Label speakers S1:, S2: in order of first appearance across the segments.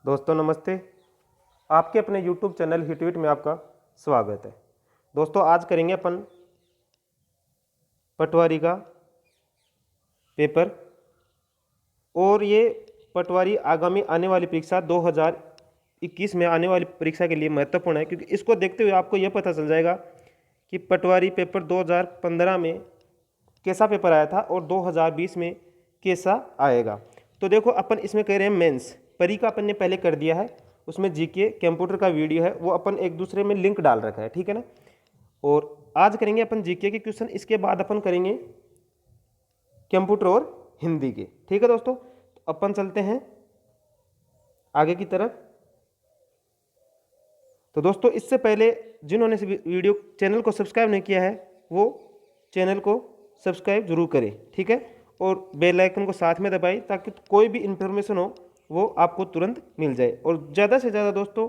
S1: दोस्तों नमस्ते। आपके अपने YouTube चैनल हिटविट में आपका स्वागत है। दोस्तों आज करेंगे अपन पटवारी का पेपर, और ये पटवारी आगामी आने वाली परीक्षा 2021 में आने वाली परीक्षा के लिए महत्वपूर्ण है, क्योंकि इसको देखते हुए आपको यह पता चल जाएगा कि पटवारी पेपर 2015 में कैसा पेपर आया था और 2020 में कैसा आएगा। तो देखो अपन इसमें कह रहे हैं मेंस परी का अपन ने पहले कर दिया है, उसमें जीके कंप्यूटर का वीडियो है, वो अपन एक दूसरे में लिंक डाल रखा है, ठीक है ना। और आज करेंगे अपन जीके के क्वेश्चन, इसके बाद अपन करेंगे कंप्यूटर और हिंदी के, ठीक है दोस्तों। तो अपन चलते हैं आगे की तरफ। तो दोस्तों इससे पहले जिन्होंने वीडियो चैनल को सब्सक्राइब नहीं किया है वो चैनल को सब्सक्राइब जरूर करें, ठीक है, और बेल आइकन को साथ में दबाएं ताकि कोई भी इंफॉर्मेशन हो वो आपको तुरंत मिल जाए। और ज़्यादा से ज़्यादा दोस्तों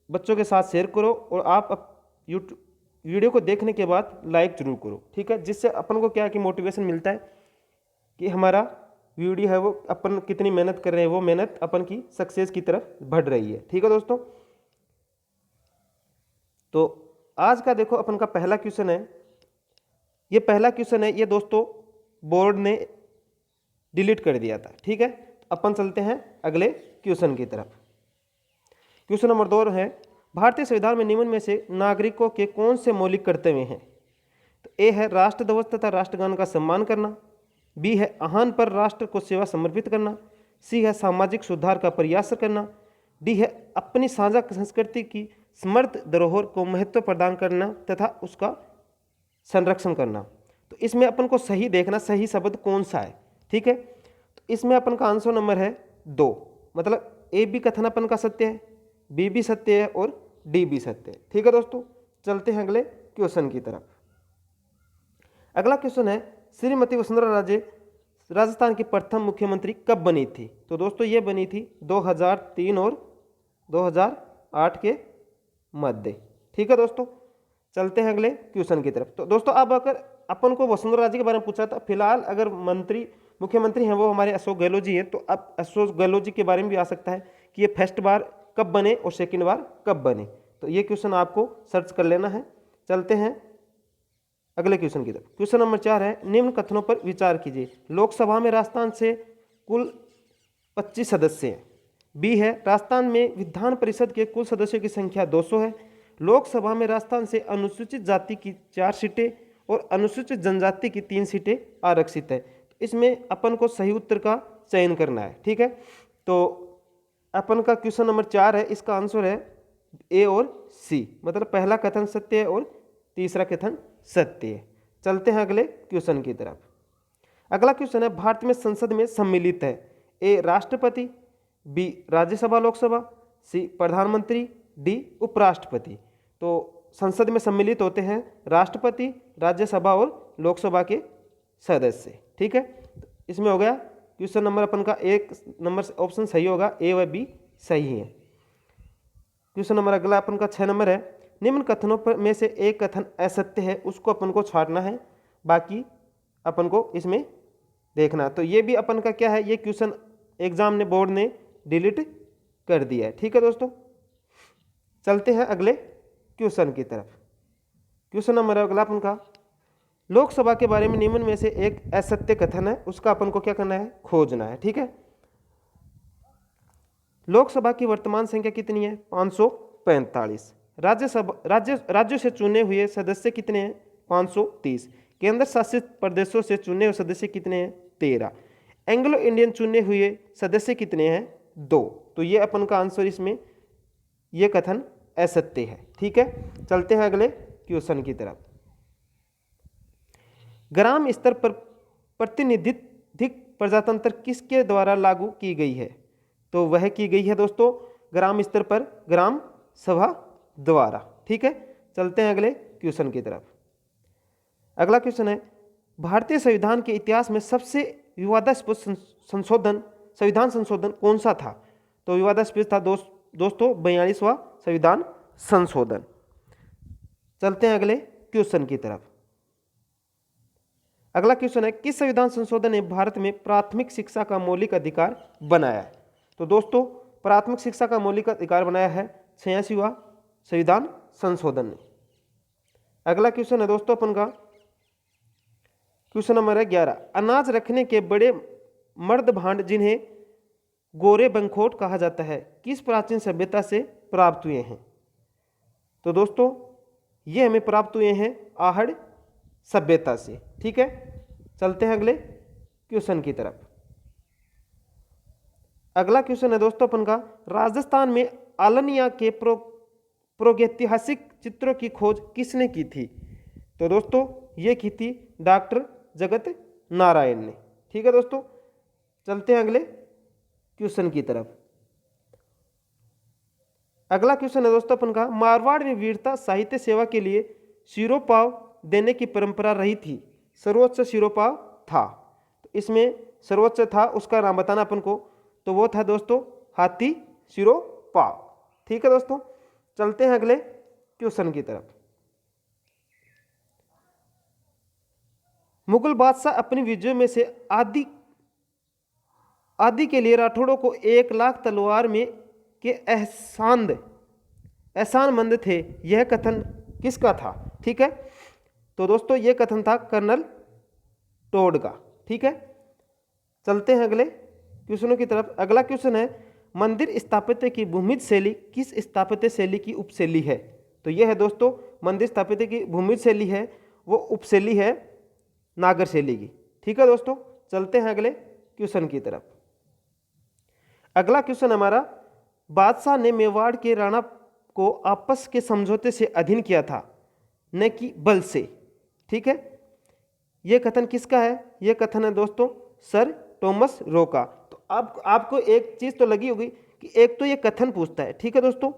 S1: बच्चों के साथ शेयर करो, और आप वीडियो को देखने के बाद लाइक जरूर करो, ठीक है, जिससे अपन को क्या है कि मोटिवेशन मिलता है कि हमारा वीडियो है वो अपन कितनी मेहनत कर रहे हैं, वो मेहनत अपन की सक्सेस की तरफ बढ़ रही है, ठीक है दोस्तों। तो आज का देखो अपन का पहला क्वेश्चन है, ये पहला क्वेश्चन है, ये दोस्तों बोर्ड ने डिलीट कर दिया था, ठीक है। अपन चलते हैं अगले क्वेश्चन की तरफ। क्वेश्चन नंबर 2 है, भारतीय संविधान में निम्न में से नागरिकों के कौन से मौलिक कर्तव्य हैं। तो ए है राष्ट्र ध्वज तथा राष्ट्रगान का सम्मान करना, बी है आह्वान पर राष्ट्र को सेवा समर्पित करना, सी है सामाजिक सुधार का प्रयास करना, डी है अपनी साझा संस्कृति की समृद्ध धरोहर को महत्व प्रदान करना तथा उसका संरक्षण करना। तो इसमें अपन को सही देखना, सही शब्द कौन सा है, ठीक है। तो इसमें अपन का आंसर नंबर है 2, मतलब ए भी कथन अपन का सत्य है, बी भी सत्य है और डी भी सत्य है, ठीक है दोस्तों। चलते हैं अगले क्वेश्चन की तरफ। अगला क्वेश्चन है, श्रीमती वसुंधरा राजे राजस्थान की प्रथम मुख्यमंत्री कब बनी थी। तो दोस्तों ये बनी थी 2003 और 2008 के मध्य, ठीक है दोस्तों। चलते हैं अगले क्वेश्चन की तरफ। तो दोस्तों अब अगर अपन को वसुंधरा राजे के बारे में पूछा था, फिलहाल अगर मुख्यमंत्री हैं वो हमारे अशोक गहलोत जी हैं, तो अब अशोक गहलोत जी के बारे में भी आ सकता है कि ये फर्स्ट बार कब बने और सेकेंड बार कब बने। तो ये क्वेश्चन आपको सर्च कर लेना है। चलते हैं अगले क्वेश्चन की तरफ। क्वेश्चन नंबर 4 है, निम्न कथनों पर विचार कीजिए। लोकसभा में राजस्थान से कुल 25 सदस्य हैं। बी है राजस्थान में विधान परिषद के कुल सदस्यों की संख्या 200 है। लोकसभा में राजस्थान से अनुसूचित जाति की 4 सीटें और अनुसूचित जनजाति की 3 सीटें आरक्षित है। इसमें अपन को सही उत्तर का चयन करना है, ठीक है। तो अपन का क्वेश्चन नंबर 4 है, इसका आंसर है ए और सी, मतलब पहला कथन सत्य है और तीसरा कथन सत्य है। चलते हैं अगले क्वेश्चन की तरफ। अगला क्वेश्चन है, भारत में संसद में सम्मिलित है। ए राष्ट्रपति, बी राज्यसभा लोकसभा, सी प्रधानमंत्री, डी उपराष्ट्रपति। तो संसद में सम्मिलित होते हैं राष्ट्रपति, राज्यसभा और लोकसभा के सदस्य, ठीक है। इसमें हो गया क्वेश्चन नंबर अपन का 1 नंबर ऑप्शन सही होगा, ए व बी सही है। क्वेश्चन नंबर अगला अपन का 6 नंबर है, निम्न कथनों पर में से एक कथन असत्य है, उसको अपन को छांटना है, बाकी अपन को इसमें देखना। तो ये भी अपन का क्या है, ये क्वेश्चन एग्जाम ने बोर्ड ने डिलीट कर दिया है, ठीक है दोस्तों। चलते हैं अगले क्वेश्चन की तरफ। क्वेश्चन नंबर अगला अपन का, लोकसभा के बारे में निम्न में से एक असत्य कथन है, उसका अपन को क्या करना है, खोजना है, ठीक है। लोकसभा की वर्तमान संख्या कितनी है, 545। राज्यों से चुने हुए सदस्य कितने हैं, 530। केंद्र शासित प्रदेशों से चुने हुए सदस्य कितने हैं, 13। एंग्लो इंडियन चुने हुए सदस्य कितने हैं, 2। तो ये अपन का आंसर इसमें ये कथन असत्य है, ठीक है। चलते हैं अगले क्वेश्चन की तरफ। ग्राम स्तर पर प्रतिनिधित्व प्रजातंत्र किसके द्वारा लागू की गई है। तो वह की गई है दोस्तों ग्राम स्तर पर ग्राम सभा द्वारा, ठीक है। चलते हैं अगले क्वेश्चन की तरफ। अगला क्वेश्चन है, भारतीय संविधान के इतिहास में सबसे विवादास्पद संविधान संशोधन कौन सा था। तो विवादास्पद था दोस्तों 42वां संविधान संशोधन। चलते हैं अगले क्वेश्चन की तरफ। अगला क्वेश्चन है, किस संविधान संशोधन ने भारत में प्राथमिक शिक्षा का मौलिक अधिकार बनाया है। तो दोस्तों प्राथमिक शिक्षा का मौलिक अधिकार बनाया है 86वां संविधान संशोधन ने। अगला क्वेश्चन है दोस्तों अपन का क्वेश्चन नंबर है 11, अनाज रखने के बड़े मर्द भांड जिन्हें गोरे बंखोट कहा जाता है किस प्राचीन सभ्यता से प्राप्त हुए हैं? तो दोस्तों ये हमें प्राप्त हुए हैं आहड़ सभ्यता से। ठीक है, चलते हैं अगले क्वेश्चन की तरफ। अगला क्वेश्चन है दोस्तों अपन का, राजस्थान में आलनिया के प्रागैतिहासिक चित्रों की खोज किसने की थी? तो दोस्तों ये की थी डॉक्टर जगत नारायण ने। ठीक है दोस्तों, चलते हैं अगले क्वेश्चन की तरफ। अगला क्वेश्चन है दोस्तों अपन का, मारवाड़ में वीरता साहित्य सेवा के लिए सिरोपाव देने की परंपरा रही थी, सर्वोच्च सिरोपाव था। तो इसमें सर्वोच्च था उसका नाम बताना अपन को, तो वो था दोस्तों हाथी सिरोपाव। ठीक है दोस्तों, चलते हैं अगले क्वेश्चन की तरफ। मुगल बादशाह अपनी विजय में से आदि के लिए राठौड़ों को 1 लाख तलवार में के एहसानमंद थे, यह कथन किसका था? ठीक है, तो दोस्तों यह कथन था कर्नल टोड का। ठीक है, चलते हैं अगले क्वेश्चनों की तरफ। अगला क्वेश्चन है, मंदिर स्थापत्य की भूमिज शैली किस स्थापत्य शैली की उपशैली है? तो यह है दोस्तों मंदिर स्थापत्य की भूमिज शैली है वो उपशैली है नागर शैली की। ठीक है दोस्तों, चलते हैं अगले क्वेश्चन की तरफ। अगला क्वेश्चन हमारा, बादशाह ने मेवाड़ के राणा को आपस के समझौते से अधीन किया था न कि बल से। ठीक है, यह कथन किसका है? यह कथन है दोस्तों सर टॉमस रो का। तो आपको एक चीज तो लगी होगी कि एक तो यह कथन पूछता है। ठीक है दोस्तों,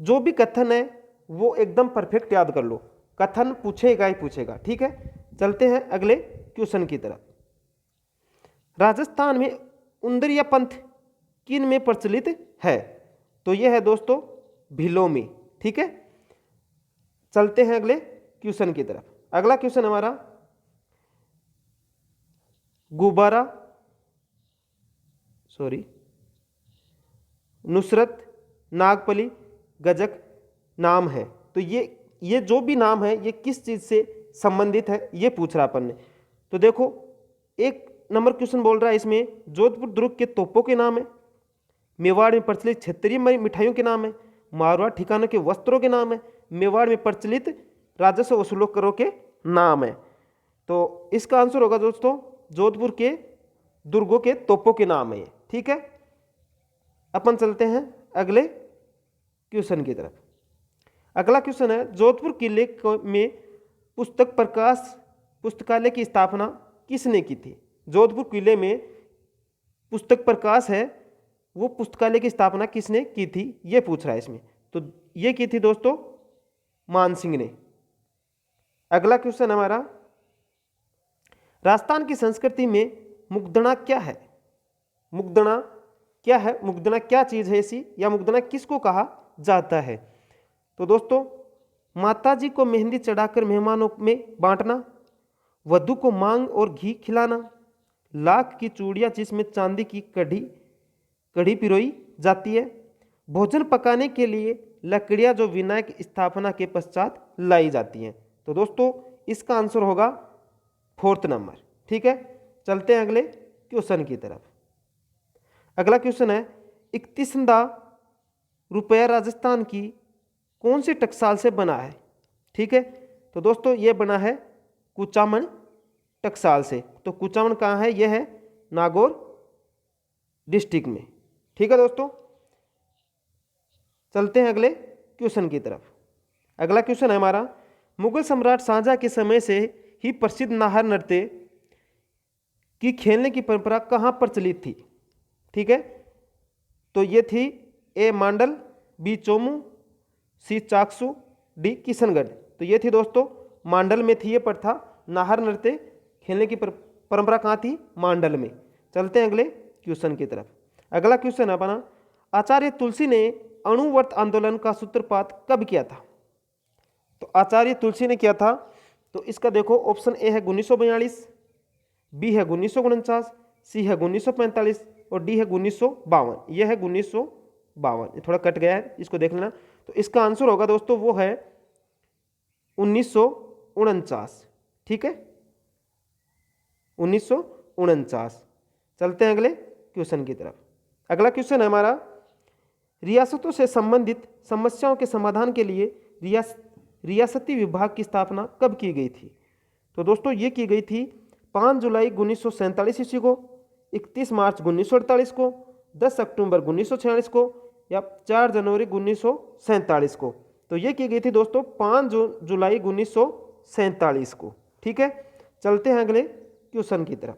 S1: जो भी कथन है वो एकदम परफेक्ट याद कर लो, कथन पूछेगा ही पूछेगा। ठीक है, चलते हैं अगले क्वेश्चन की तरफ। राजस्थान में उंदरिया पंथ किन में प्रचलित है? तो यह है दोस्तों भीलों में। ठीक है, चलते हैं अगले क्वेश्चन की तरफ। अगला क्वेश्चन हमारा, गुब्बारा नुसरत नागपली गजक नाम है। तो ये जो भी नाम है ये किस चीज से संबंधित है ये पूछ रहा अपन ने। तो देखो 1 नंबर क्वेश्चन बोल रहा है इसमें जोधपुर दुर्ग के तोपों के नाम है, मेवाड़ में प्रचलित क्षेत्रीय मिठाइयों के नाम है, मारवाड़ ठिकानों के वस्त्रों के नाम है, मेवाड़ में प्रचलित राजस्व वसूलों के नाम है। तो इसका आंसर होगा दोस्तों जोधपुर के दुर्गों के तोपों के नाम है। ठीक है, अपन चलते हैं अगले क्वेश्चन की तरफ। अगला क्वेश्चन है, जोधपुर किले में पुस्तकालय की स्थापना किसने की थी? जोधपुर किले में पुस्तक प्रकाश है वो पुस्तकालय की स्थापना किसने की थी ये पूछ रहा है इसमें। तो ये की थी दोस्तों मान सिंह ने। अगला क्वेश्चन हमारा, राजस्थान की संस्कृति में मुग्धना क्या है? मुग्धना क्या है? मुग्धना क्या चीज है ऐसी, या मुग्धना किसको कहा जाता है? तो दोस्तों माताजी को मेहंदी चढ़ाकर मेहमानों में बांटना, वधू को मांग और घी खिलाना, लाख की चूड़ियां जिसमें चांदी की कढ़ी पिरोई जाती है, भोजन पकाने के लिए लकड़ियां जो विनायक स्थापना के पश्चात लाई जाती हैं। तो दोस्तों इसका आंसर होगा 4th नंबर। ठीक है, चलते हैं अगले क्वेश्चन की तरफ। अगला क्वेश्चन है, 31 रुपया राजस्थान की कौन सी टकसाल से बना है? ठीक है, तो दोस्तों ये बना है कुचामन टकसाल से। तो कुचामन कहाँ है? यह है नागौर डिस्ट्रिक्ट में। ठीक है दोस्तों, चलते हैं अगले क्वेश्चन की तरफ। अगला क्वेश्चन है हमारा, मुगल सम्राट शाहजहां के समय से ही प्रसिद्ध नाहर नृत्य की खेलने की परंपरा कहाँ प्रचलित थी? ठीक है, तो ये थी ए मांडल, बी चोमू, सी चाकसू, डी किशनगढ़। तो ये थी दोस्तों मांडल में थी ये प्रथा, नाहर नृत्य खेलने की परंपरा कहाँ थी? मांडल में। चलते हैं अगले क्वेश्चन की तरफ। अगला क्वेश्चन है अपना, आचार्य तुलसी ने अणुव्रत आंदोलन का सूत्रपात कब किया था? तो आचार्य तुलसी ने किया था, तो इसका देखो ऑप्शन ए है 1942, बी है 1949, सी है 1945, और डी है 1952। यह है 1952, थोड़ा कट गया है, इसको देख लेना। तो इसका आंसर होगा दोस्तों वो है 1949। ठीक है, 1949। चलते हैं अगले क्वेश्चन की तरफ। अगला क्वेश्चन है हमारा, रियासतों से संबंधित समस्याओं के समाधान के लिए रियासती विभाग की स्थापना कब की गई थी? तो दोस्तों ये की गई थी 5 जुलाई 1947 ईस्वी को, 31 मार्च 1948 को, 10 अक्टूबर 1946 को या 4 जनवरी 1947 को। तो ये की गई थी दोस्तों 5 जुलाई 1947 को। ठीक है, चलते हैं अगले क्वेश्चन की तरफ।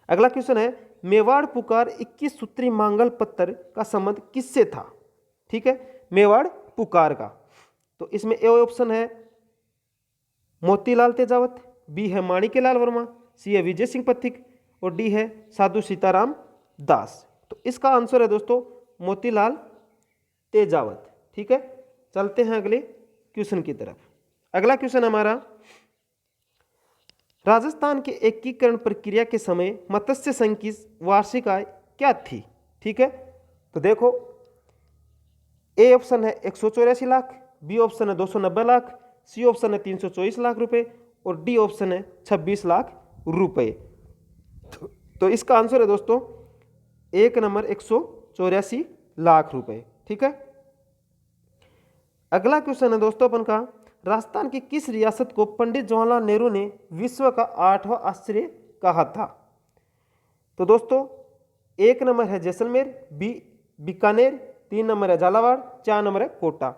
S1: अगला क्वेश्चन है, मेवाड़ पुकार 21 सूत्री मांगल पत्र का संबंध किससे था? ठीक है, मेवाड़ पुकार का। तो इसमें ए ऑप्शन है मोतीलाल तेजावत, बी है माणिक्यलाल वर्मा, सी है विजय सिंह पथिक और डी है साधु सीताराम दास। तो इसका आंसर है दोस्तों मोतीलाल तेजावत। ठीक है, चलते हैं अगले क्वेश्चन की तरफ। अगला क्वेश्चन हमारा, राजस्थान के एकीकरण प्रक्रिया के समय मत्स्य संघ की वार्षिक आय क्या थी? ठीक है, तो देखो ए ऑप्शन है 184 लाख, बी ऑप्शन है 290 लाख, सी ऑप्शन है 324 लाख रुपए और डी ऑप्शन है 26 लाख रुपए। तो इसका आंसर है दोस्तों एक नंबर 184 लाख रुपए। ठीक है, अगला क्वेश्चन है दोस्तों अपन का, राजस्थान की किस रियासत को पंडित जवाहरलाल नेहरू ने विश्व का 8वां आश्चर्य कहा था? तो दोस्तों एक नंबर है जैसलमेर, बी बीकानेर, 3 नंबर है झालावाड़, 4 नंबर है कोटा।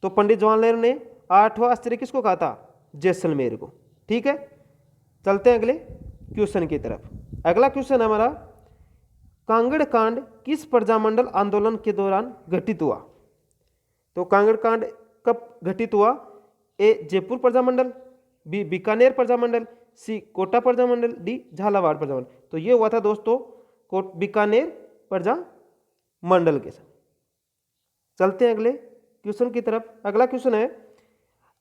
S1: तो पंडित जवाहरलाल नेहरू ने 8वां आश्चर्य किसको कहा था? जैसलमेर को। ठीक है, चलते हैं अगले क्वेश्चन की तरफ। अगला क्वेश्चन हमारा, कांगड़ कांड किस प्रजामंडल आंदोलन के दौरान घटित हुआ? तो कांगड़ कांड कब घटित हुआ? ए जयपुर प्रजामंडल, बी बीकानेर प्रजामंडल, सी कोटा प्रजामंडल, डी झालावाड़ प्रजामंडल। तो ये हुआ था दोस्तों बीकानेर प्रजामंडल के साथ। चलते हैं अगले क्वेश्चन की तरफ। अगला क्वेश्चन है,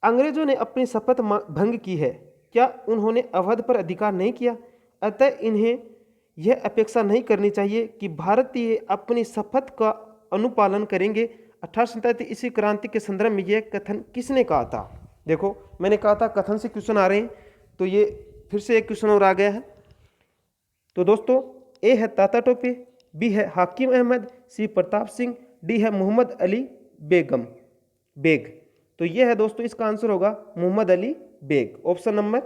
S1: अंग्रेजों ने अपनी शपथ भंग की है, क्या उन्होंने अवध पर अधिकार नहीं किया? अतः इन्हें यह अपेक्षा नहीं करनी चाहिए कि भारतीय अपनी शपथ का अनुपालन करेंगे। 1847 ईस्वी क्रांति के संदर्भ में यह कथन किसने कहा था? देखो मैंने कहा था कथन से क्वेश्चन आ रहे हैं, तो ये फिर से एक क्वेश्चन और आ गया है। तो दोस्तों ए है ताता टोपे, बी है हाकिम अहमद, सी प्रताप सिंह, डी है मोहम्मद अली बेग। तो ये है दोस्तों इसका आंसर होगा मोहम्मद अली बेग, ऑप्शन नंबर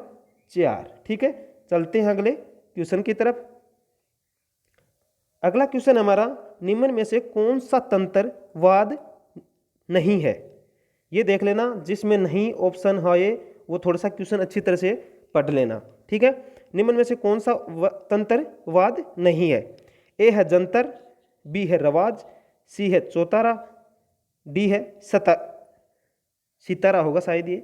S1: 4। ठीक है, चलते हैं अगले क्वेश्चन की तरफ। अगला क्वेश्चन हमारा, निम्न में से कौन सा तंत्र वाद नहीं है? ये देख लेना, जिसमें नहीं ऑप्शन है वो थोड़ा सा क्वेश्चन अच्छी तरह से पढ़ लेना। ठीक है, निम्न में से कौन सा तंत्र वाद नहीं है? ए है जंतर, बी है रवाज, सी है चौतारा, डी है सितारा होगा, शायद ये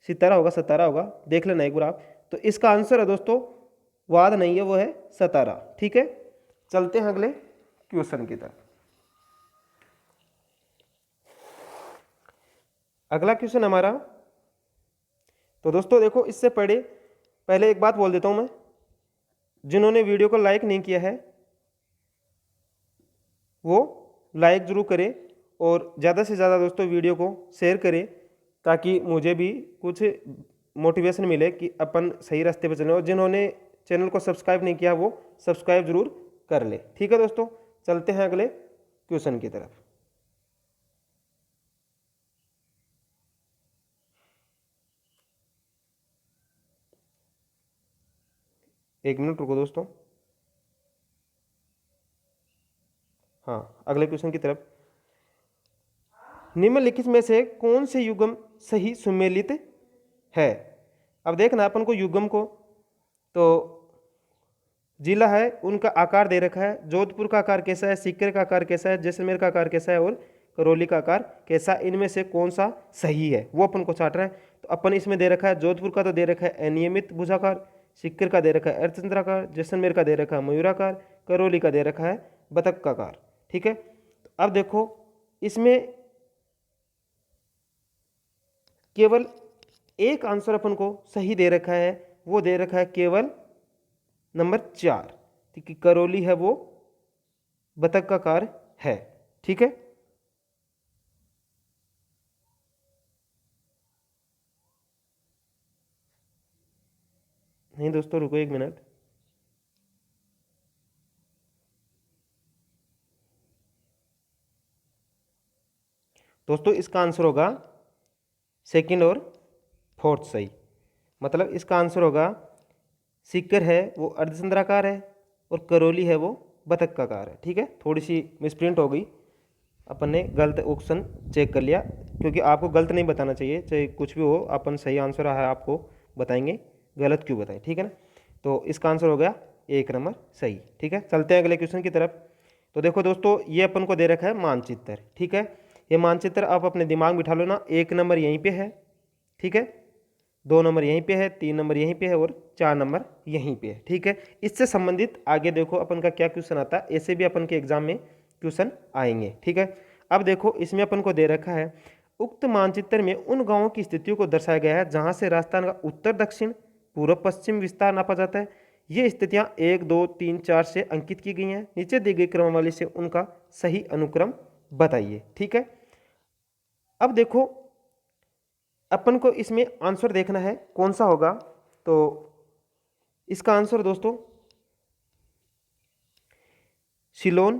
S1: सितारा होगा, सतारा होगा, देख लेना एक बार आप। तो इसका आंसर है दोस्तों वाद नहीं है, वो है सतारा। ठीक है, चलते हैं अगले क्वेश्चन की तरफ। अगला क्वेश्चन हमारा, तो दोस्तों देखो इससे पहले एक बात बोल देता हूं मैं, जिन्होंने वीडियो को लाइक नहीं किया है वो लाइक जरूर करें और ज़्यादा से ज़्यादा दोस्तों वीडियो को शेयर करें, ताकि मुझे भी कुछ मोटिवेशन मिले कि अपन सही रास्ते पर चलें। और जिन्होंने चैनल को सब्सक्राइब नहीं किया वो सब्सक्राइब जरूर कर ले। ठीक है दोस्तों, चलते हैं अगले क्वेश्चन की तरफ। एक मिनट रुको दोस्तों। हाँ, अगले क्वेश्चन की तरफ। निम्नलिखित में से कौन से युग्म सही सुमेलित है? अब देखना अपन को युग्म को, तो जिला है उनका आकार दे रखा है, जोधपुर का आकार कैसा है, सीकर का आकार कैसा है, जैसलमेर का आकार कैसा है और करौली का आकार कैसा, इनमें से कौन सा सही है वो अपन को छाट रहा है। तो अपन इसमें दे रखा है जोधपुर का तो दे रखा है अनियमित भुजाकार, सीकर का दे रखा है अर्धचंद्राकार, जैसलमेर का दे रखा है मयूराकार, करौली का दे रखा है बतख का आकार। ठीक है, तो अब देखो इसमें केवल एक आंसर अपन को सही दे रखा है, वो दे रखा है केवल नंबर 4। कि करौली है वो बतख का कार है। ठीक है, नहीं दोस्तों रुको 1 मिनट। दोस्तों इसका आंसर होगा सेकंड और फोर्थ सही। मतलब इसका आंसर होगा सीकर है वो अर्धचंद्राकार है और करौली है वो बतख का कार है। ठीक है, थोड़ी सी मिसप्रिंट हो गई, अपन ने गलत ऑप्शन चेक कर लिया, क्योंकि आपको गलत नहीं बताना चाहिए, चाहे कुछ भी हो अपन सही आंसर है आपको बताएंगे, गलत क्यों बताएं। ठीक है ना, तो इसका आंसर हो गया 1 नंबर सही। ठीक है, चलते हैं अगले क्वेश्चन की तरफ। तो देखो दोस्तों ये अपन को दे रखा है मानचित्र। ठीक है, ये मानचित्र आप अपने दिमाग में बिठा लो ना, 1 नंबर यहीं पे है, ठीक है, 2 नंबर यहीं पे है, 3 नंबर यहीं पे है और 4 नंबर यहीं पे है। ठीक है, इससे संबंधित आगे देखो अपन का क्या क्वेश्चन आता है, ऐसे भी अपन के एग्जाम में क्वेश्चन आएंगे। ठीक है, अब देखो इसमें अपन को दे रखा है उक्त मानचित्र में उन गांवों की स्थितियों को दर्शाया गया है जहां से राजस्थान का उत्तर दक्षिण पूर्व पश्चिम विस्तार नापा जाता है। ये स्थितियां 1 2 3 4 से अंकित की गई हैं, नीचे दी गई क्रमावली से उनका सही अनुक्रम बताइए। ठीक है, अब देखो अपन को इसमें आंसर देखना है कौन सा होगा, तो इसका आंसर दोस्तों सिलोन,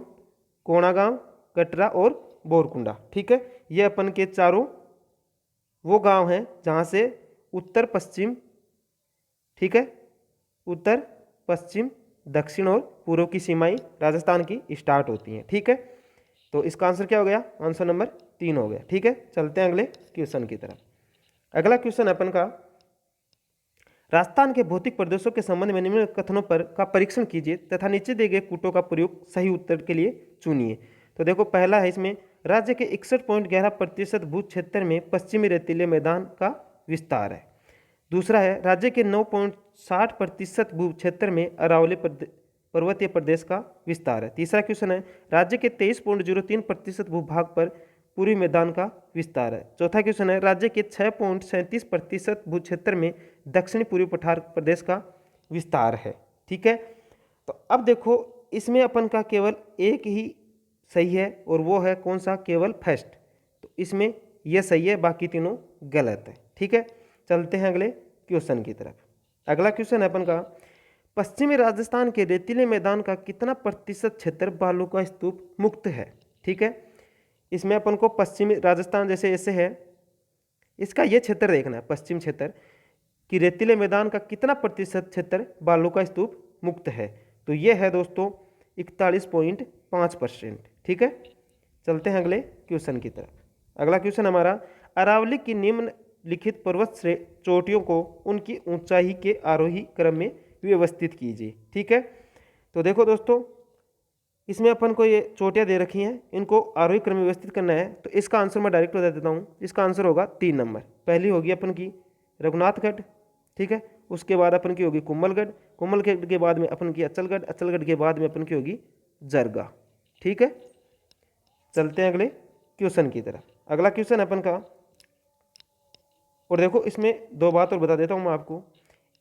S1: कोणागांव, कटरा और बोरकुंडा। ठीक है, ये अपन के चारों वो गांव हैं जहां से उत्तर पश्चिम, ठीक है, उत्तर पश्चिम दक्षिण और पूर्व की सीमाएं राजस्थान की स्टार्ट होती हैं। ठीक है, तो इसका आंसर क्या हो गया, आंसर नंबर 3 हो गया। ठीक है, चलते हैं अगले क्वेश्चन की तरफ। अगला क्वेश्चन अपन का, राजस्थान के भौतिक प्रदेशों के संबंध में निम्न कथनों पर का परीक्षण कीजिए तथा नीचे दिए गए कूटों का प्रयोग सही उत्तर के लिए चुनिए। तो देखो पहला है इसमें, राज्य के 61.11% भू क्षेत्र में पश्चिमी रेतीले मैदान का विस्तार है। दूसरा है, राज्य के 9.60% भू क्षेत्र में अरावली पर्वतीय प्रदेश का विस्तार है। तीसरा क्वेश्चन है, राज्य के 23.03% भूभाग पर पूर्वी मैदान का विस्तार है। चौथा क्वेश्चन है, राज्य के 6.37% भू क्षेत्र में दक्षिणी पूर्वी पठार प्रदेश का विस्तार है। ठीक है, तो अब देखो इसमें अपन का केवल एक ही सही है और वो है कौन सा, केवल फर्स्ट। तो इसमें यह सही है, बाकी तीनों गलत है। ठीक है, चलते हैं अगले क्वेश्चन की तरफ। अगला क्वेश्चन है अपन का, पश्चिमी राजस्थान के रेतीले मैदान का कितना प्रतिशत क्षेत्र बालू का स्तूप मुक्त है। ठीक है, इसमें अपन को पश्चिमी राजस्थान जैसे ऐसे है, इसका ये क्षेत्र देखना है, पश्चिम क्षेत्र कि रेतीले मैदान का कितना प्रतिशत क्षेत्र बालू का स्तूप मुक्त है। तो ये है दोस्तों 41.5%। ठीक है, चलते हैं अगले क्वेश्चन की तरफ। अगला क्वेश्चन हमारा, अरावली की निम्नलिखित पर्वत से चोटियों को उनकी ऊंचाई के आरोही क्रम में व्यवस्थित कीजिए। ठीक है, तो देखो दोस्तों इसमें अपन को ये चोटियाँ दे रखी हैं, इनको आरोही क्रम में व्यवस्थित करना है। तो इसका आंसर मैं डायरेक्ट बता देता हूँ, इसका आंसर होगा 3 नंबर। पहली होगी अपन की रघुनाथगढ़, ठीक है, उसके बाद अपन की होगी कुंभलगढ़, कुंभलगढ़ के बाद में अपन की अचलगढ़, अचलगढ़ के बाद में अपन की होगी जरगा। ठीक है, चलते हैं अगले क्वेश्चन की तरफ। अगला क्वेश्चन अपन का, और देखो इसमें 2 बात और बता देता हूँ मैं आपको,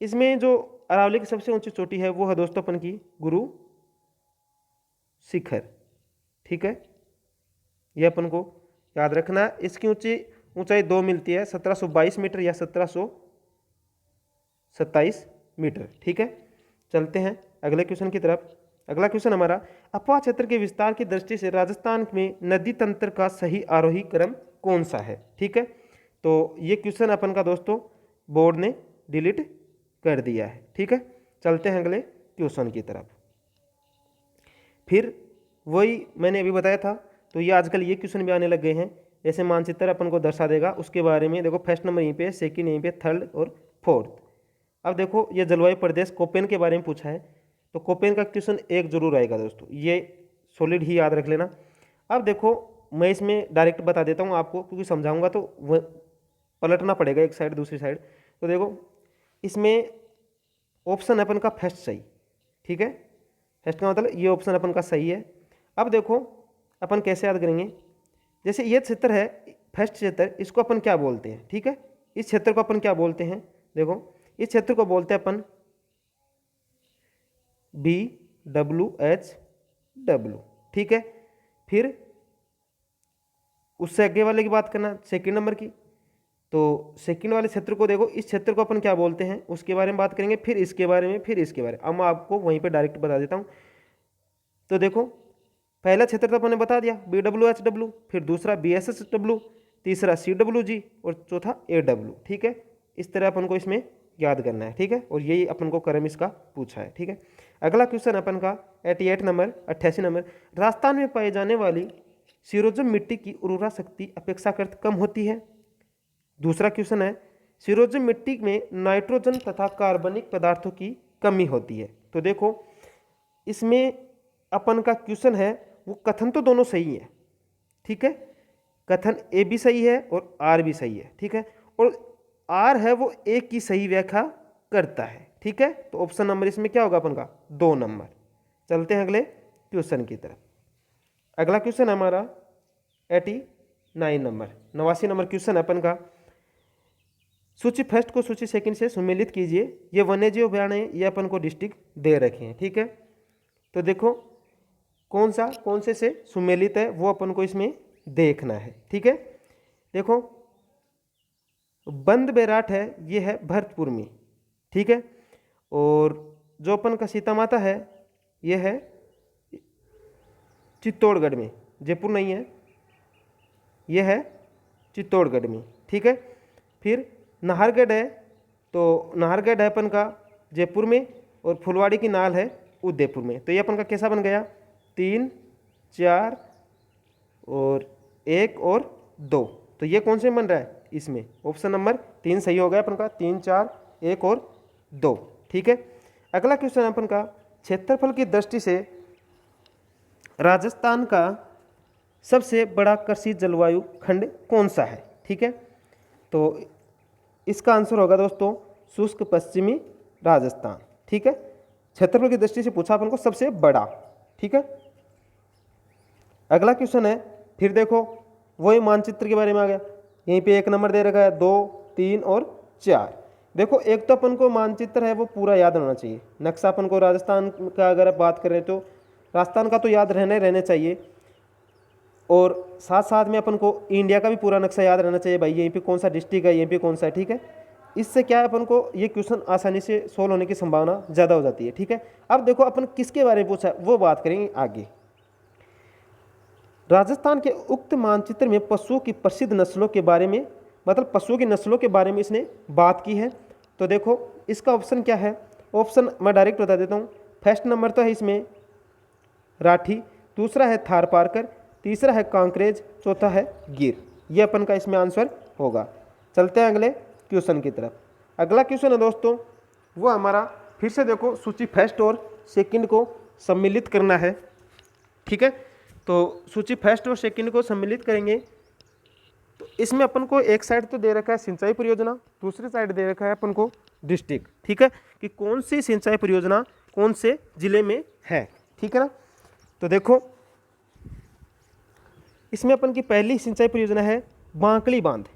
S1: इसमें जो अरावली की सबसे ऊंची चोटी है वो है दोस्तों अपन की गुरु शिखर। ठीक है, ये अपन को याद रखना है। इसकी ऊंचाई 2 मिलती है, 1722 मीटर या 1727 मीटर। ठीक है, चलते हैं अगले क्वेश्चन की तरफ। अगला क्वेश्चन हमारा, अफवाह क्षेत्र के विस्तार की दृष्टि से राजस्थान में नदी तंत्र का सही आरोही क्रम कौन सा है। ठीक है, तो ये क्वेश्चन अपन का दोस्तों बोर्ड ने डिलीट कर दिया है। ठीक है, चलते हैं अगले क्वेश्चन की तरफ। फिर वही मैंने अभी बताया था, तो ये आजकल ये क्वेश्चन भी आने लग गए हैं, जैसे मानचित्र अपन को दर्शा देगा उसके बारे में। देखो फर्स्ट नंबर यहीं पे, सेकंड यहीं पे, थर्ड और फोर्थ। अब देखो ये जलवायु प्रदेश कोपेन के बारे में पूछा है, तो कोपेन का क्वेश्चन एक जरूर आएगा दोस्तों, ये सॉलिड ही याद रख लेना। अब देखो मैं इसमें डायरेक्ट बता देता हूँ आपको, क्योंकि समझाऊंगा तो वह पलटना पड़ेगा एक साइड दूसरी साइड। तो देखो इसमें ऑप्शन अपन का फर्स्ट सही। ठीक है, फर्स्ट का मतलब ये ऑप्शन अपन का सही है। अब देखो अपन कैसे याद करेंगे, जैसे ये क्षेत्र है फर्स्ट क्षेत्र, इसको अपन क्या बोलते हैं। ठीक है, इस क्षेत्र को अपन क्या बोलते हैं, देखो इस क्षेत्र को बोलते हैं अपन बी WH W, ठीक है। फिर उससे आगे वाले की बात करना, सेकंड नंबर की, तो सेकंड वाले क्षेत्र को देखो, इस क्षेत्र को अपन क्या बोलते हैं उसके बारे में बात करेंगे, फिर इसके बारे में, फिर इसके बारे में। अब मैं आपको वहीं पे डायरेक्ट बता देता हूँ। तो देखो पहला क्षेत्र तो अपन ने बता दिया BWH W, फिर दूसरा BSSW, तीसरा CWG और चौथा AW, ठीक है। इस तरह अपन को इसमें याद करना है, ठीक है। और यही अपन को क्रम इसका पूछा है, ठीक है। अगला क्वेश्चन अपन का 88 नंबर 88 नंबर, राजस्थान में पाई जाने वाली सिरोजम मिट्टी की उर्वरा शक्ति अपेक्षाकृत कम होती है। दूसरा क्वेश्चन है, सिरोजम मिट्टी में नाइट्रोजन तथा कार्बनिक पदार्थों की कमी होती है। तो देखो इसमें अपन का क्वेश्चन है वो कथन तो दोनों सही है, ठीक है। कथन ए भी सही है और आर भी सही है, ठीक है। और आर है वो ए की सही व्याख्या करता है, ठीक है। तो ऑप्शन नंबर इसमें क्या होगा अपन का 2 नंबर। चलते हैं अगले क्वेश्चन की तरफ। अगला क्वेश्चन है हमारा 89 नंबर 89 नंबर क्वेश्चन है अपन का, सूची फर्स्ट को सूची सेकंड से सम्मिलित कीजिए। ये वन्यजीव अभयारण्य ये अपन को डिस्ट्रिक्ट दे रखे हैं, ठीक है। तो देखो कौन से सम्मिलित है वो अपन को इसमें देखना है, ठीक है। देखो बंद बैराट है ये है भरतपुर में, ठीक है। और जो अपन का सीता माता है ये है चित्तौड़गढ़ में, जयपुर नहीं है, ये है चित्तौड़गढ़ में, ठीक है। फिर नाहरगढ़ है, तो नाहरगढ़ है अपन का जयपुर में, और फुलवाड़ी की नाल है उदयपुर में। तो ये अपन का कैसा बन गया 3 4 और 1 और 2। तो ये कौन से बन रहा है इसमें, ऑप्शन नंबर 3 सही हो गया अपन का, 3 4 1 और 2, ठीक है। अगला क्वेश्चन अपन का, क्षेत्रफल की दृष्टि से राजस्थान का सबसे बड़ा कृषि जलवायु खंड कौन सा है, ठीक है। तो इसका आंसर होगा दोस्तों शुष्क पश्चिमी राजस्थान, ठीक है। क्षेत्रफल की दृष्टि से पूछा अपन को सबसे बड़ा, ठीक है। अगला क्वेश्चन है, फिर देखो वही मानचित्र के बारे में आ गया। यहीं पे 1 नंबर दे रखा है, 2 3 और 4। देखो एक तो अपन को मानचित्र है वो पूरा याद होना चाहिए। नक्शा अपन को राजस्थान का अगर आप बात करें तो राजस्थान का तो याद रहने चाहिए, और साथ साथ में अपन को इंडिया का भी पूरा नक्शा याद रहना चाहिए भाई, यहीं पे कौन सा डिस्ट्रिक्ट है, यहीं पे कौन सा है, ठीक है। इससे क्या है अपन को ये क्वेश्चन आसानी से सोल्व होने की संभावना ज़्यादा हो जाती है, ठीक है। अब देखो अपन किसके बारे में पूछा वो बात करेंगे आगे। राजस्थान के उक्त मानचित्र में पशुओं की प्रसिद्ध नस्लों के बारे में, मतलब पशुओं की नस्लों के बारे में इसने बात की है। तो देखो इसका ऑप्शन क्या है, ऑप्शन मैं डायरेक्ट बता देता हूँ। फर्स्ट नंबर तो है इसमें राठी, दूसरा है थारपारकर, तीसरा है कांकरेज, चौथा है गिर। ये अपन का इसमें आंसर होगा। चलते हैं अगले क्वेश्चन की तरफ। अगला क्वेश्चन है दोस्तों वो हमारा, फिर से देखो सूची फर्स्ट और सेकंड को सम्मिलित करना है, ठीक है। तो सूची फर्स्ट और सेकंड को सम्मिलित करेंगे तो इसमें अपन को एक साइड तो दे रखा है सिंचाई परियोजना, दूसरी साइड दे रखा है अपन को डिस्ट्रिक्ट, ठीक है, कि कौन सी सिंचाई परियोजना कौन से जिले में है, ठीक है ना। तो देखो इसमें अपन की पहली सिंचाई परियोजना है बांकड़ी बांध,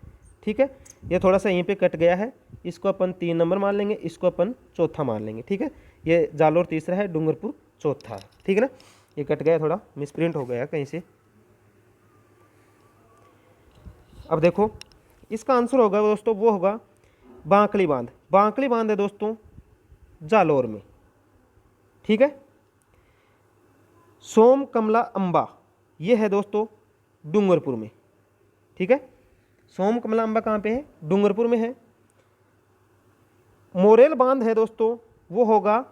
S1: ठीक है। ये थोड़ा सा यहीं पे कट गया है, इसको अपन 3 नंबर मान लेंगे, इसको अपन चौथा मान लेंगे, ठीक है। ये जालोर तीसरा है, डूंगरपुर चौथा है, ठीक है ना। ये कट गया, थोड़ा मिसप्रिंट हो गया कहीं से। अब देखो इसका आंसर होगा दोस्तों वो होगा बांकड़ी बांध। बांकड़ी बांध है दोस्तों जालोर में, ठीक है। सोम कमला अंबा ये है दोस्तों डूंगरपुर में, ठीक है। सोम कमला अंबा कहाँ पे है, डूंगरपुर में है। मोरेल बांध है दोस्तों वो होगा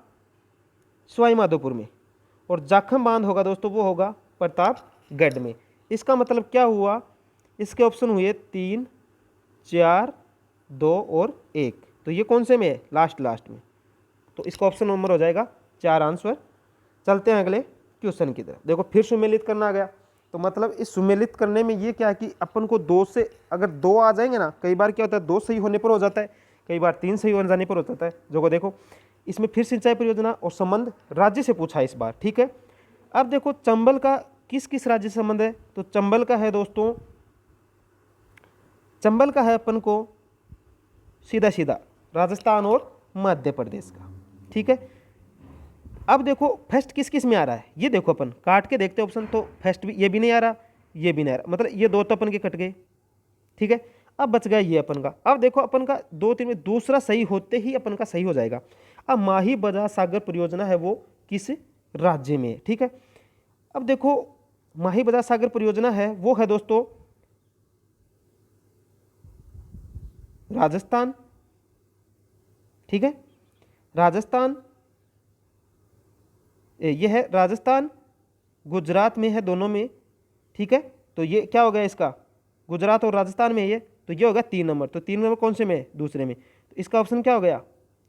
S1: सवाई माधोपुर में, और जाखम बांध होगा दोस्तों वो होगा प्रतापगढ़ में। इसका मतलब क्या हुआ, इसके ऑप्शन हुए 3 4 2 और 1। तो ये कौन से में है, लास्ट में। तो इसका ऑप्शन नंबर हो जाएगा 4 आंसर। चलते हैं अगले क्वेश्चन की तरफ। देखो फिर सुमेलित करना आ गया, तो मतलब इस सुमेलित करने में ये क्या है कि अपन को 2 से अगर 2 आ जाएंगे ना, कई बार क्या होता है 2 सही होने पर हो जाता है, कई बार 3 सही हो जाने पर हो जाता है। जो को देखो इसमें फिर सिंचाई परियोजना और संबंध राज्य से पूछा है इस बार, ठीक है। अब देखो चंबल का किस किस राज्य से संबंध है, तो चंबल का है दोस्तों, चंबल का है अपन को सीधा राजस्थान और मध्य प्रदेश का, ठीक है। अब देखो फर्स्ट किस किस में आ रहा है, ये देखो अपन काट के देखते हैं ऑप्शन, तो फर्स्ट भी, ये भी नहीं आ रहा, ये भी नहीं आ रहा, मतलब ये दो तो अपन के कट गए, ठीक है। अब बच गया ये अपन का। अब देखो अपन का 2 3 में दूसरा सही होते ही अपन का सही हो जाएगा। अब माही बजा सागर परियोजना है वो किस राज्य में है, ठीक है। अब देखो माही बजा सागर परियोजना है वो है दोस्तों राजस्थान, ठीक है। राजस्थान, ये है राजस्थान, गुजरात में है दोनों में, ठीक है। तो ये क्या हो गया इसका, गुजरात और राजस्थान में ये, तो ये हो गया 3 नंबर। तो 3 नंबर कौन से में है, दूसरे में, तो इसका ऑप्शन क्या हो गया,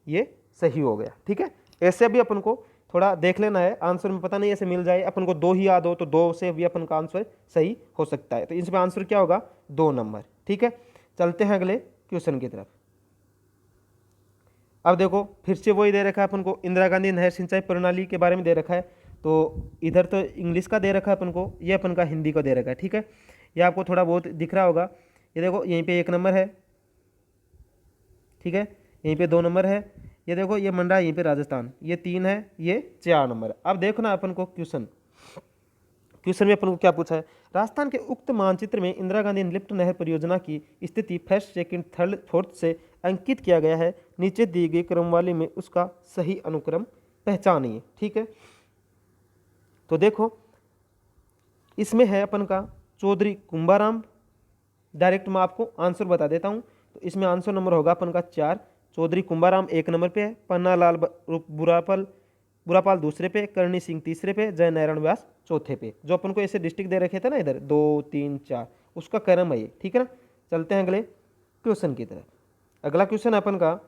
S1: ये सही हो गया, ठीक है। ऐसे भी अपन को थोड़ा देख लेना है आंसर में, पता नहीं ऐसे मिल जाए अपन को 2 ही याद हो तो 2 से भी अपन का आंसर सही हो सकता है। तो इसमें आंसर क्या होगा, 2 नंबर, ठीक है। चलते हैं अगले क्वेश्चन की तरफ। अब देखो फिर से वही दे रखा है अपन को, इंदिरा गांधी नहर सिंचाई प्रणाली के बारे में दे रखा है। तो इधर तो इंग्लिश का दे रखा है अपन को, ये अपन का हिंदी का दे रखा है, ठीक है। ये आपको थोड़ा बहुत दिख रहा होगा, ये देखो यहीं पे 1 नंबर है, ठीक है, यहीं पे 2 नंबर है, ये देखो ये मंडा यहीं पे राजस्थान, ये 3 है, ये 4 नंबर है। अब देखो ना अपन को क्वेश्चन में अपन को क्या पूछा है, राजस्थान के उक्त मानचित्र में इंदिरा गांधी लिफ्ट नहर परियोजना की स्थिति फर्स्ट सेकंड थर्ड फोर्थ से अंकित किया गया है, नीचे दी गई क्रमवाली में उसका सही अनुक्रम पहचानिए, ठीक है। तो देखो इसमें है अपन का चौधरी कुंभाराम, डायरेक्ट मैं आपको आंसर बता देता हूँ। तो इसमें आंसर नंबर होगा अपन का 4, चौधरी कुंभाराम 1 नंबर पे है, पन्नालाल बुरापाल दूसरे पे, करणी सिंह तीसरे पे, जय नारायण व्यास चौथे पे। जो अपन को ऐसे डिस्ट्रिक्ट दे रखे थे ना इधर 2 3 4, उसका क्रम है ये, ठीक है ना। चलते हैं अगले क्वेश्चन की तरफ। अगला क्वेश्चन है अपन का,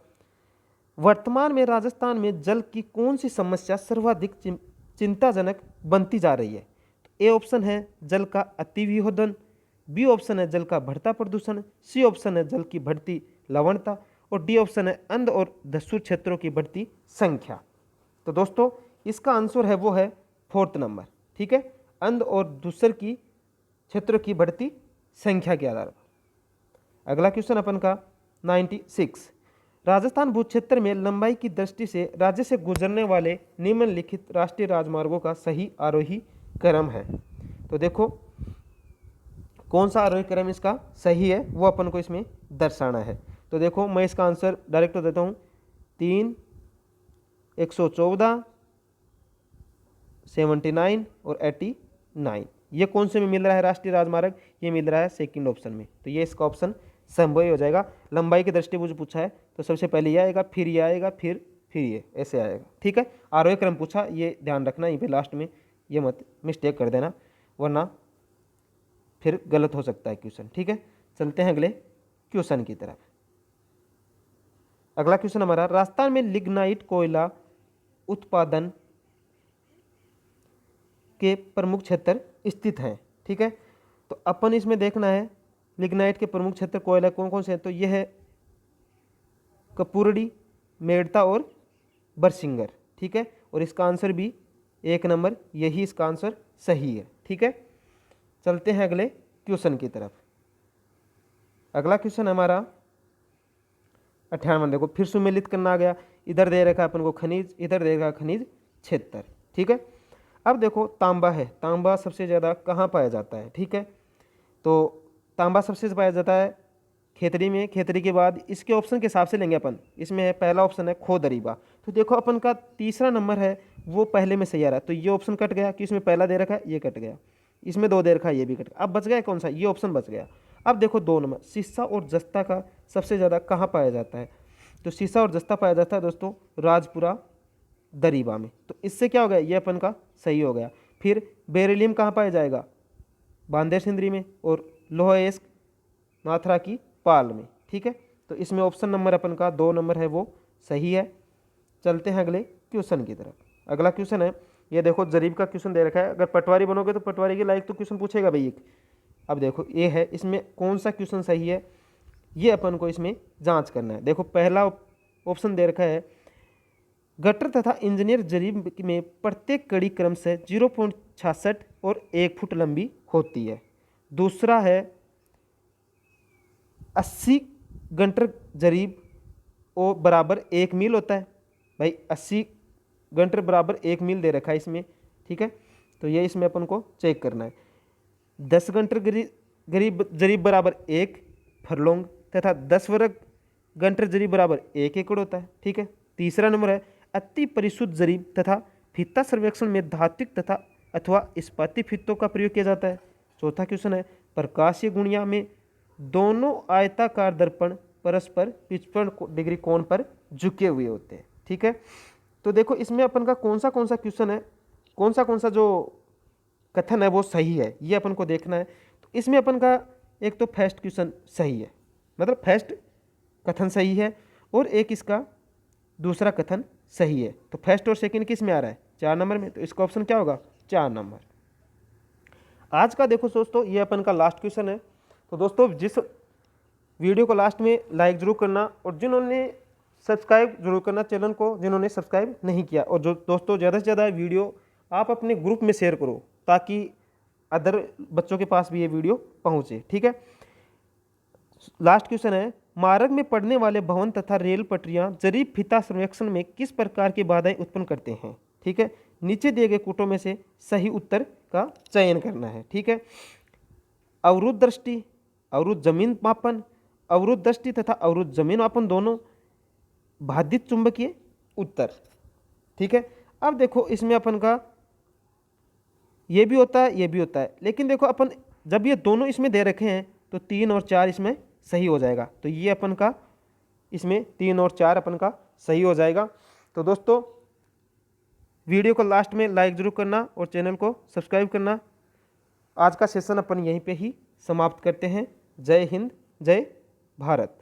S1: वर्तमान में राजस्थान में जल की कौन सी समस्या सर्वाधिक चिंताजनक बनती जा रही है। तो ए ऑप्शन है जल का अतिविहोदन, बी ऑप्शन है जल का बढ़ता प्रदूषण, सी ऑप्शन है जल की बढ़ती लवणता, और डी ऑप्शन है अंध और धूसर क्षेत्रों की बढ़ती संख्या। तो दोस्तों इसका आंसर है वो है 4th नंबर, ठीक है, अंध और धूसर की क्षेत्रों की बढ़ती संख्या के आधार पर। अगला क्वेश्चन अपन का 96, राजस्थान भू क्षेत्र में लंबाई की दृष्टि से राज्य से गुजरने वाले निम्नलिखित राष्ट्रीय राजमार्गों का सही आरोही क्रम है। तो देखो कौन सा आरोही क्रम इसका सही है वो अपन को इसमें दर्शाना है। तो देखो मैं इसका आंसर डायरेक्ट देता हूँ, 3, 114, 79 और 89, ये कौन से में मिल रहा है राष्ट्रीय राजमार्ग, ये मिल रहा है सेकंड ऑप्शन में। तो ये इसका ऑप्शन संभव हो जाएगा। लंबाई की दृष्टि मुझे पूछा है तो सबसे पहले ये आएगा, फिर ये आएगा, फिर ये ऐसे आएगा, ठीक है। आरोही क्रम पूछा, ये ध्यान रखना यहीं पे लास्ट में, ये मत मिस्टेक कर देना वरना फिर गलत हो सकता है क्वेश्चन, ठीक है। चलते हैं अगले क्वेश्चन की तरफ। अगला क्वेश्चन हमारा, राजस्थान में लिग्नाइट कोयला उत्पादन के प्रमुख क्षेत्र स्थित हैं, ठीक है। तो अपन इसमें देखना है लिग्नाइट के प्रमुख क्षेत्र कोयला कौन कौन से हैं। तो यह है कपूरड़ी, मेड़ता और बरसिंगर, ठीक है। और इसका आंसर भी 1 नंबर, यही इसका आंसर सही है, ठीक है। चलते हैं अगले क्वेश्चन की तरफ। अगला क्वेश्चन हमारा 58, देखो फिर सुमेलित करना आ गया, इधर दे रखा है अपन को खनिज, इधर दे रखा है खनिज क्षेत्र, ठीक है। अब देखो तांबा है, तांबा सबसे ज़्यादा कहाँ पाया जाता है, ठीक है। तो तांबा सबसे पाया जाता है खेतड़ी में, खेतड़ी के बाद इसके ऑप्शन के हिसाब से लेंगे अपन, इसमें है पहला ऑप्शन है खोदरीबा। तो देखो अपन का तीसरा नंबर है वो पहले में सही आ रहा है, तो ये ऑप्शन कट गया कि इसमें पहला दे रखा है, ये कट गया, इसमें 2 दे रखा है, ये भी कट गया। अब बच गया कौन सा, ये ऑप्शन बच गया। अब देखो 2 नंबर, सीसा और जस्ता का सबसे ज़्यादा कहाँ पाया जाता है। तो सीसा और जस्ता पाया जाता है दोस्तों राजपुरा दरीबा में। तो इससे क्या हो गया, ये अपन का सही हो गया। फिर बेरिलियम कहाँ पाया जाएगा, बांदेर सिंदरी में, और लोहा एस्क नाथरा की पाल में, ठीक है। तो इसमें ऑप्शन नंबर अपन का 2 नंबर है वो सही है। चलते हैं अगले क्वेश्चन की तरफ। अगला क्वेश्चन है, ये देखो जरीब का क्वेश्चन दे रखा है, अगर पटवारी बनोगे तो पटवारी के लायक तो क्वेश्चन पूछेगा भाई एक। अब देखो ये है, इसमें कौन सा क्वेश्चन सही है ये अपन को इसमें जांच करना है। देखो पहला ऑप्शन दे रखा है, गटर तथा इंजीनियर जरीब में प्रत्येक कड़ी क्रम से 0.66 और 1 फुट लंबी होती है। दूसरा है 80 गंटर जरीब ओ बराबर 1 मील होता है। भाई 80 घंटे बराबर 1 मील दे रखा है इसमें, ठीक है। तो ये इसमें अपन को चेक करना है। 10 घंटे जरीब बराबर 1 फरलोंग तथा 10 वर्ग घंटे जरीब बराबर 1 एकड़ होता है, ठीक है। तीसरा नंबर है अति परिशुद्ध जरीब तथा फीता सर्वेक्षण में धात्विक तथा अथवा इस्पाती फीतों का प्रयोग किया जाता है। चौथा क्वेश्चन है प्रकाशीय गुणिया में दोनों आयताकार दर्पण परस्पर 55 डिग्री कोण पर झुके हुए होते हैं, ठीक है। तो देखो इसमें अपन का कौन सा क्वेश्चन है, कौन सा जो कथन है वो सही है, ये अपन को देखना है। तो इसमें अपन का एक तो फर्स्ट क्वेश्चन सही है, मतलब फर्स्ट कथन सही है, और एक इसका दूसरा कथन सही है। तो फर्स्ट और सेकंड किस में आ रहा है? 4 नंबर में। तो इसका ऑप्शन क्या होगा? 4 नंबर। आज का देखो दोस्तों ये अपन का लास्ट क्वेश्चन है। तो दोस्तों जिस वीडियो को लास्ट में लाइक जरूर करना, और जिन्होंने सब्सक्राइब जरूर करना चैनल को, जिन्होंने सब्सक्राइब नहीं किया। और जो दोस्तों ज़्यादा से ज़्यादा वीडियो आप अपने ग्रुप में शेयर करो ताकि अदर बच्चों के पास भी ये वीडियो पहुँचे, ठीक है। लास्ट क्वेश्चन है मार्ग में पड़ने वाले भवन तथा रेल पटरियां जरीब फीता सर्वेक्षण में किस प्रकार की बाधाएं उत्पन्न करते हैं, ठीक है। नीचे दिए गए कूटों में से सही उत्तर का चयन करना है, ठीक है। अवरुद्ध दृष्टि, अवरुद्ध जमीन मापन, अवरुद्ध दृष्टि तथा अवरुद्ध जमीन मापन दोनों, बाधित चुंबकीय उत्तर, ठीक है। अब देखो इसमें अपन का ये भी होता है, ये भी होता है, लेकिन देखो अपन जब ये दोनों इसमें दे रखे हैं तो 3 और 4 इसमें सही हो जाएगा। तो ये अपन का इसमें 3 और 4 अपन का सही हो जाएगा। तो दोस्तों वीडियो को लास्ट में लाइक जरूर करना और चैनल को सब्सक्राइब करना। आज का सेशन अपन यहीं पे ही समाप्त करते हैं। जय हिंद, जय भारत।